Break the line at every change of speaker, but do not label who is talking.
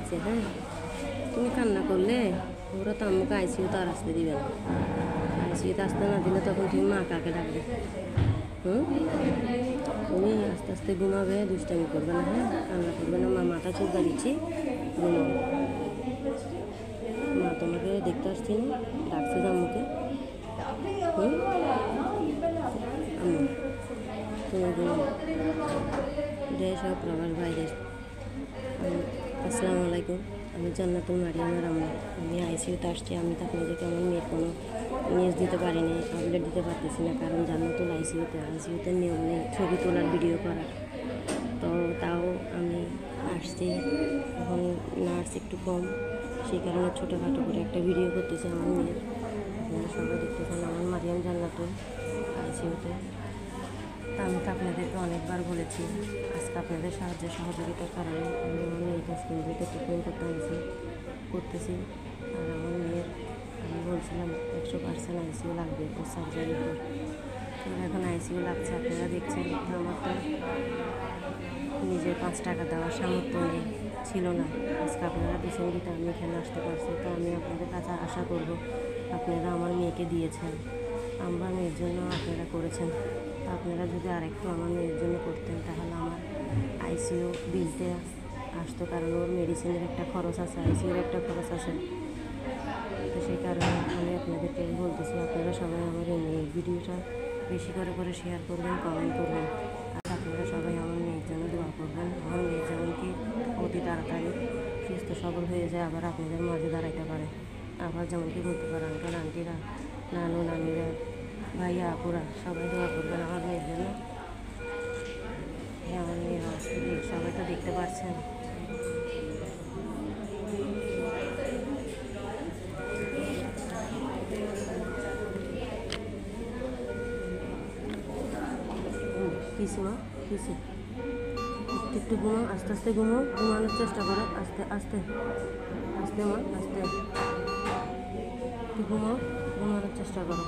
দিচ্ছে। হ্যাঁ, তুমি কান্না করলে ওরা তো আম্মুকে আইসিইউতে আর আসতে দিবে না। আইসিইউতে আসতে না দিলে তখন তুমি মা কাকে ডাকবে? তুমি আস্তে আস্তে ঘুমাবে, দুষ্টামি করবে না। হ্যাঁ, কান্না করবে না। মা মাথা চুলকা দিচ্ছি, ঘুমাবে। মা তোমাকে দেখতে আসছি না, ডাকছে যে আম্মুকে। আম্মু তুমি ঘুমাবে। জয় সব প্রবাস ভাইদের। আসসালামু আলাইকুম। আমি জান্নাতুল মারিয়ামের আম্মু। আমি আইসিইউতে আসছি। আমি তো আপনাদেরকে আমার মেয়ের কোনো নিউজ দিতে পারিনি, আপডেট দিতে পারতেছি না, কারণ জান্নাতুল আইসিইউতে নিয়ম নেই ছবি তোলার, ভিডিও করার। তো তাও আমি আসছি। এখন নার্স একটু কম, সেই কারণে ছোটোখাটো করে একটা ভিডিও করতেছি আমার মেয়ের। আপনারা সবাই দেখতেছেন আমার মারিয়াম জান্নাতুল আইসিইউতে। তা আমি তো আপনাদেরকে অনেকবার বলেছি, আজকে আপনাদের সাহায্য সহযোগিতার কারণে আমি আমার মেয়েকে স্কুলতে ট্রিটমেন্ট করতেছি। আর আমার মেয়ের আমি বলছিলাম 100% আইসিইউ লাগবে তো সার্জারির পর। তো এখন আইসিইউ লাগছে। আপনারা দেখছেন আমার তো নিজের 5 টাকা দেওয়ার সামর্থ্য ছিল না। আজকে আপনারা দিয়েছেন দিতে আমি এখানে আসতে পারছি। তো আমি আপনাদের কাছে আশা করব আপনারা আমার মেয়েকে দিয়েছেন, আমার মেয়ের জন্য আপনারা করেছেন। আপনারা যদি আরেকটু আমার মেয়ের জন্য করতেন তাহলে আমার আইসিইউ বিলতে আসতো, কারণ ওর মেডিসিনের একটা খরচ আছে, আইসিইউর একটা খরচ আছে। তো সেই কারণে আমি আপনাদেরকে বলতেছি, আপনারা সবাই আমার এই ভিডিওটা বেশি করে শেয়ার করবেন, কমেন্ট করবেন। আর আপনারা সবাই আমার মেয়ের জন্য দোয়া করবেন। আমার মেয়ে যেমন কি অতি তাড়াতাড়ি সুস্থ সবল হয়ে যায়, আবার আপনাদের মাঝে দাঁড়াইতে পারে। আবার যেমন কি বলতে পারে আঙ্কেল আন্টিরা, নানু নানিরা, ভাইয়া আপুরা, সবাই দোয়া করবেন আমার মেয়ের জন্য। আমার মেয়ের অবস্থা সবাই তো দেখতে পাচ্ছেন। কিছু মা কিছু একটু ঘুমাও, আস্তে আস্তে ঘুমাও, ঘুমানোর চেষ্টা করো, আস্তে আস্তে আস্তে মা, আস্তে একটু ঘুমাও, ঘুমানোর চেষ্টা করো।